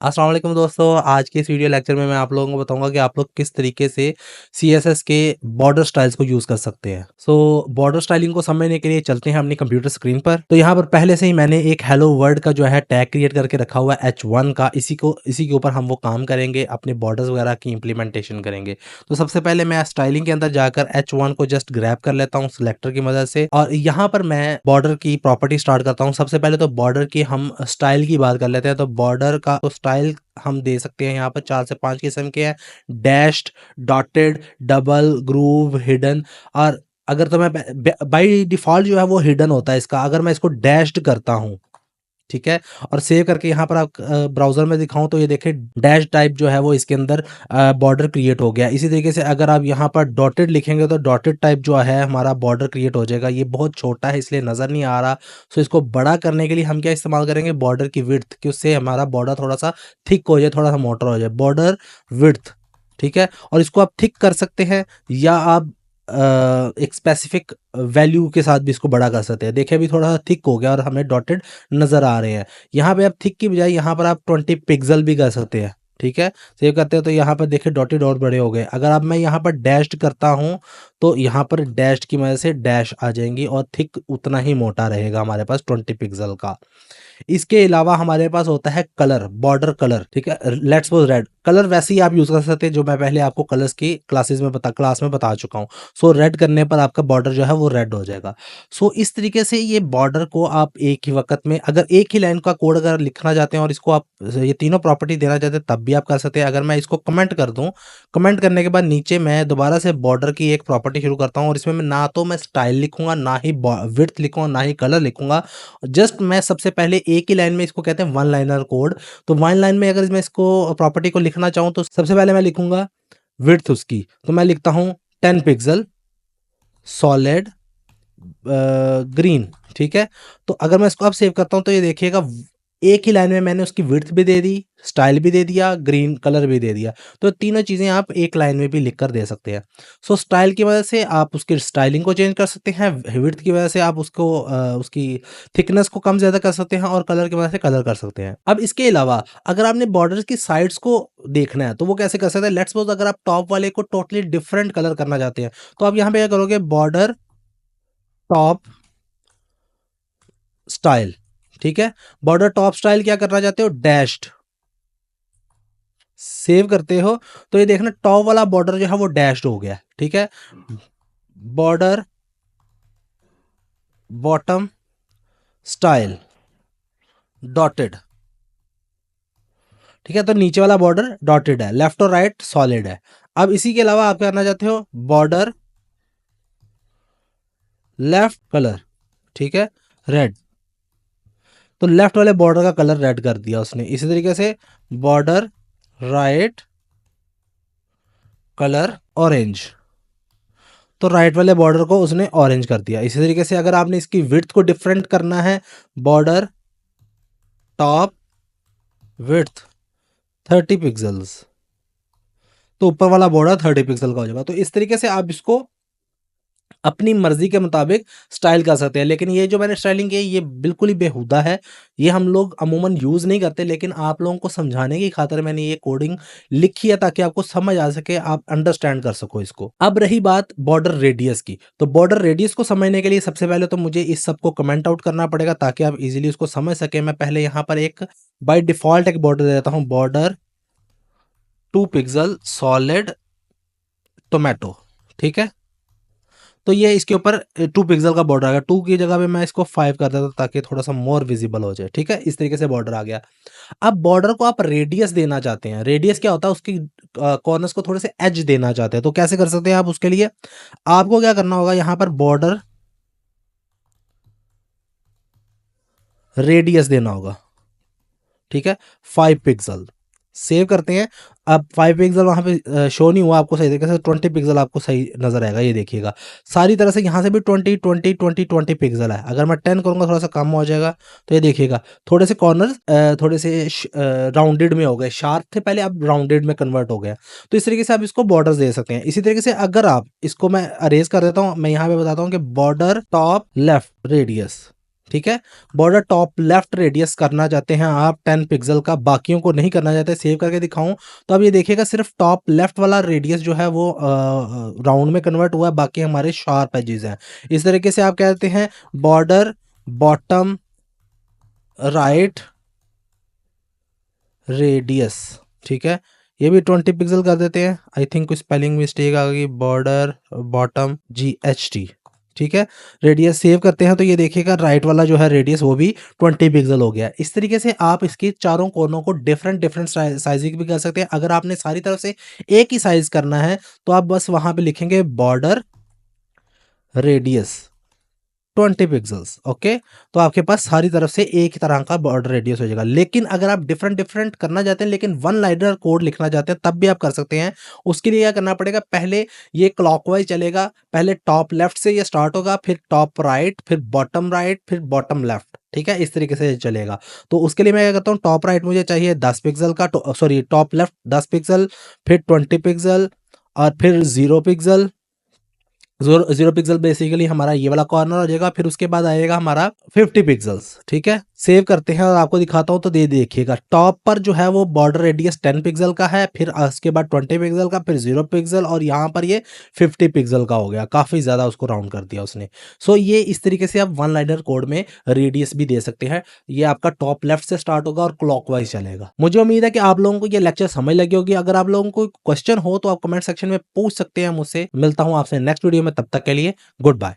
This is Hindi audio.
अस्सलाम वालेकुम दोस्तों, आज के इस वीडियो लेक्चर में मैं आप लोगों को बताऊंगा कि आप लोग किस तरीके से CSS के बॉर्डर स्टाइल्स को यूज़ कर सकते हैं। बॉर्डर स्टाइलिंग को समझने के लिए चलते हैं अपनी कंप्यूटर स्क्रीन पर। तो यहाँ पर पहले से ही मैंने एक हेलो वर्ल्ड का जो है टैग क्रिएट करके रखा हुआ है H1 का। इसी के ऊपर हम वो काम करेंगे, अपने बॉर्डर्स वगैरह की इंप्लीमेंटेशन करेंगे। तो सबसे पहले मैं स्टाइलिंग के अंदर जाकर H1 को जस्ट ग्रैब कर लेता हूँ सिलेक्टर की मदद से, और यहाँ पर मैं बॉर्डर की प्रॉपर्टी स्टार्ट करता हूँ। सबसे पहले तो बॉर्डर की हम स्टाइल की बात कर लेते हैं। तो बॉर्डर का तो स्टाइल हम दे सकते हैं, यहाँ पर 4 से 5 किस्म के हैं। Dashed, dotted, double, groove, hidden. और अगर तो मैं बाय डिफ़ॉल्ट जो है वो हिडन होता है इसका। अगर मैं इसको डैश्ड करता हूँ, ठीक है, और सेव करके यहाँ पर आप ब्राउज़र में दिखाऊँ तो ये देखिए डैश टाइप जो है वो इसके अंदर बॉर्डर क्रिएट हो गया। इसी तरीके से अगर आप यहाँ पर डॉटेड लिखेंगे तो डॉटेड टाइप जो है हमारा बॉर्डर क्रिएट हो जाएगा। ये बहुत छोटा है इसलिए नज़र नहीं आ रहा। इसको बड़ा करने के लिए हम क्या इस्तेमाल करेंगे, बॉर्डर की विड्थ, कि उससे हमारा बॉर्डर थोड़ा-सा थिक हो जाए, थोड़ा-सा मोटा हो जाए। बॉर्डर विड्थ, ठीक है, और इसको आप थिक कर सकते हैं या आप एक स्पेसिफिक वैल्यू के साथ भी इसको बड़ा कर सकते हैं। देखिए अभी थोड़ा थिक हो गया और हमें डॉटेड नज़र आ रहे हैं। यहाँ पे आप थिक की बजाय यहाँ पर आप 20 पिक्सल भी कर सकते हैं, ठीक है। सेव करते हैं तो यहाँ पर देखिए डॉटेड और बड़े हो गए। अगर अब मैं यहाँ पर डैश्ड करता हूँ तो यहाँ पर डैश्ड की मदद से डैश आ जाएंगी और थिक उतना ही मोटा रहेगा हमारे पास 20 पिक्सल का। इसके अलावा हमारे पास होता है कलर, बॉर्डर कलर, ठीक है। लेट्स सपोज रेड कलर वैसे ही आप यूज कर सकते हैं जो मैं पहले आपको कलर्स की क्लास में बता चुका हूँ। रेड करने पर आपका बॉर्डर जो है वो रेड हो जाएगा। इस तरीके से ये बॉर्डर को आप एक ही वक्त में, अगर एक ही लाइन का कोड अगर लिखना चाहते हैं और इसको आप ये तीनों प्रॉपर्टी देना चाहते हैं तब भी आप कर सकते हैं। अगर मैं इसको कमेंट कर दूं, कमेंट करने के बाद नीचे मैं दोबारा से बॉर्डर की एक प्रॉपर्टी शुरू करता हूं और इसमें मैं ना तो मैं स्टाइल लिखूंगा, ना ही विड्थ लिखूंगा, ना ही कलर लिखूंगा। जस्ट मैं सबसे पहले एक ही लाइन में, इसको कहते हैं वन लाइनर कोड। तो वन लाइन में अगर मैं इसको प्रॉपर्टी को लिखना चाहूँ तो सबसे पहले मैं लिखूंगा विड्थ उसकी, तो मैं लिखता हूँ 10 पिक्सल सॉलिड ग्रीन, ठीक है। तो अगर मैं इसको अब सेव करता हूँ तो ये देखिएगा एक ही लाइन में मैंने उसकी विड्थ भी दे दी, स्टाइल भी दे दिया, ग्रीन कलर भी दे दिया। तो तीनों चीज़ें आप एक लाइन में भी लिख कर दे सकते हैं। स्टाइल की वजह से आप उसकी स्टाइलिंग को चेंज कर सकते हैं, विड्थ की वजह से आप उसको उसकी थिकनेस को कम ज़्यादा कर सकते हैं, और कलर की वजह से कलर कर सकते हैं। अब इसके अलावा अगर आपने बॉर्डर्स की साइड्स को देखना है तो वो कैसे कर सकते हैं। लेट्स सपोज अगर आप टॉप वाले को टोटली डिफरेंट कलर करना चाहते हैं तो आप यहाँ पे क्या करोगे, बॉर्डर टॉप स्टाइल, ठीक है। बॉर्डर टॉप स्टाइल क्या करना चाहते हो, डैश्ड, सेव करते हो तो ये देखना टॉप वाला बॉर्डर जो है वो डैश्ड हो गया, ठीक है। बॉर्डर बॉटम स्टाइल डॉटेड, ठीक है। तो नीचे वाला बॉर्डर डॉटेड है, लेफ्ट और राइट सॉलिड है। अब इसी के अलावा आप क्या करना चाहते हो, बॉर्डर लेफ्ट कलर, ठीक है, रेड। तो लेफ्ट वाले बॉर्डर का कलर रेड कर दिया उसने। इसी तरीके से बॉर्डर राइट कलर ऑरेंज, तो राइट वाले बॉर्डर को उसने ऑरेंज कर दिया। इसी तरीके से अगर आपने इसकी विड्थ को डिफरेंट करना है, बॉर्डर टॉप विड्थ 30 पिक्सल्स, तो ऊपर वाला बॉर्डर 30 पिक्सल का हो जाएगा। तो इस तरीके से आप इसको अपनी मर्जी के मुताबिक स्टाइल कर सकते हैं। लेकिन ये जो मैंने स्टाइलिंग की है ये बिल्कुल ही बेहुदा है, ये हम लोग अमूमन यूज़ नहीं करते, लेकिन आप लोगों को समझाने की खातिर मैंने ये कोडिंग लिखी है ताकि आपको समझ आ सके, आप अंडरस्टैंड कर सको इसको। अब रही बात बॉर्डर रेडियस की, तो बॉर्डर रेडियस को समझने के लिए सबसे पहले तो मुझे इस सब को कमेंट आउट करना पड़ेगा ताकि आप इजीली उसको समझ सके। मैं पहले यहाँ पर एक बाय डिफ़ॉल्ट एक बॉर्डर दे देता हूँ, बॉर्डर 2 पिक्सल सॉलिड टोमेटो, ठीक है। तो ये इसके ऊपर 2 पिक्सल का बॉर्डर आ गया। 2 की जगह पे मैं इसको 5 कर देता हूँ ताकि थोड़ा-सा मोर विजिबल हो जाए, ठीक है? इस तरीके से बॉर्डर आ गया। अब बॉर्डर को आप रेडियस देना चाहते हैं। रेडियस क्या होता है, उसकी कॉर्नर्स को थोड़े से एज देना चाहते हैं। तो कैसे कर सकते हैं आप उसके लिए? आपको क्या करना होगा, यहाँ पर बॉर्डर रेडियस देना होगा, ठीक है? 5 पिक्सल। सेव करते हैं। अब 5 पिक्सल वहाँ पे शो नहीं हुआ आपको सही तरीके से, 20 पिक्सल आपको सही नज़र आएगा, ये देखिएगा। सारी तरह से यहाँ से भी 20, 20, 20, 20 पिक्सल है। अगर मैं 10 करूँगा थोड़ा-सा कम हो जाएगा, तो ये देखिएगा थोड़े से कॉर्नर्स थोड़े से राउंडेड में हो गए, शार्प थे पहले अब राउंडेड में कन्वर्ट हो गया। तो इस तरीके से आप इसको बॉर्डर्स दे सकते हैं। इसी तरीके से अगर आप इसको मैं अरेज़ कर देता हूँ, मैं यहाँ पे बताता हूँ कि बॉर्डर टॉप लेफ्ट रेडियस, ठीक है। बॉर्डर टॉप लेफ्ट रेडियस करना चाहते हैं आप 10 पिक्सल का, बाकियों को नहीं करना चाहते। सेव करके दिखाऊं तो अब ये देखिएगा सिर्फ टॉप लेफ्ट वाला रेडियस जो है वो राउंड में कन्वर्ट हुआ है, बाकी हमारे शार्प एजेस हैं। इस तरीके से आप कहते हैं बॉर्डर बॉटम राइट रेडियस, ठीक है। ये भी 20 पिक्सल कर देते हैं। आई थिंक कोई स्पेलिंग मिस्टेक आ गई, बॉर्डर बॉटम GHT, ठीक है। रेडियस सेव करते हैं तो ये देखिएगा राइट वाला जो है रेडियस वो भी 20 पिक्सल हो गया। इस तरीके से आप इसके चारों कोनों को डिफरेंट डिफरेंट साइजिंग भी कर सकते हैं। अगर आपने सारी तरफ से एक ही साइज करना है तो आप बस वहां पे लिखेंगे बॉर्डर रेडियस 20 पिक्सल्स, ओके। तो आपके पास सारी तरफ से एक ही तरह का बॉर्डर रेडियस हो जाएगा। लेकिन अगर आप डिफरेंट डिफरेंट करना चाहते हैं लेकिन वन लाइनर कोड लिखना चाहते हैं तब भी आप कर सकते हैं। उसके लिए क्या करना पड़ेगा, पहले ये क्लॉकवाइज चलेगा, पहले टॉप लेफ्ट से ये स्टार्ट होगा, फिर टॉप राइट, फिर बॉटम राइट, फिर बॉटम लेफ्ट, ठीक है। इस तरीके से ये चलेगा। तो उसके लिए मैं क्या करता हूँ, टॉप राइट मुझे चाहिए 10 पिक्सल का, सॉरी टॉप लेफ्ट 10 पिक्सल, फिर 20 पिक्सल और फिर 0 पिक्सल। 0 पिक्सल बेसिकली हमारा ये वाला कॉर्नर हो जाएगा। फिर उसके बाद आएगा हमारा 50 पिक्सल्स, ठीक है। सेव करते हैं और आपको दिखाता हूं तो देखिएगा टॉप पर जो है वो बॉर्डर रेडियस 10 पिक्सल का है, फिर उसके बाद 20 पिक्सल का, फिर 0 पिक्सल और यहाँ पर ये 50 पिक्सल का हो गया। काफी ज्यादा उसको राउंड कर दिया उसने। सो ये इस तरीके से आप वन लाइनर कोड में रेडियस भी दे सकते हैं। ये आपका टॉप लेफ्ट से स्टार्ट होगा और क्लॉकवाइज चलेगा। मुझे उम्मीद है कि आप लोगों को ये लेक्चर समझ लगी होगी। अगर आप लोगों को क्वेश्चन हो तो आप कमेंट सेक्शन में पूछ सकते हैं मुझसे। मिलता हूं आपसे नेक्स्ट वीडियो में, तब तक के लिए गुड बाय।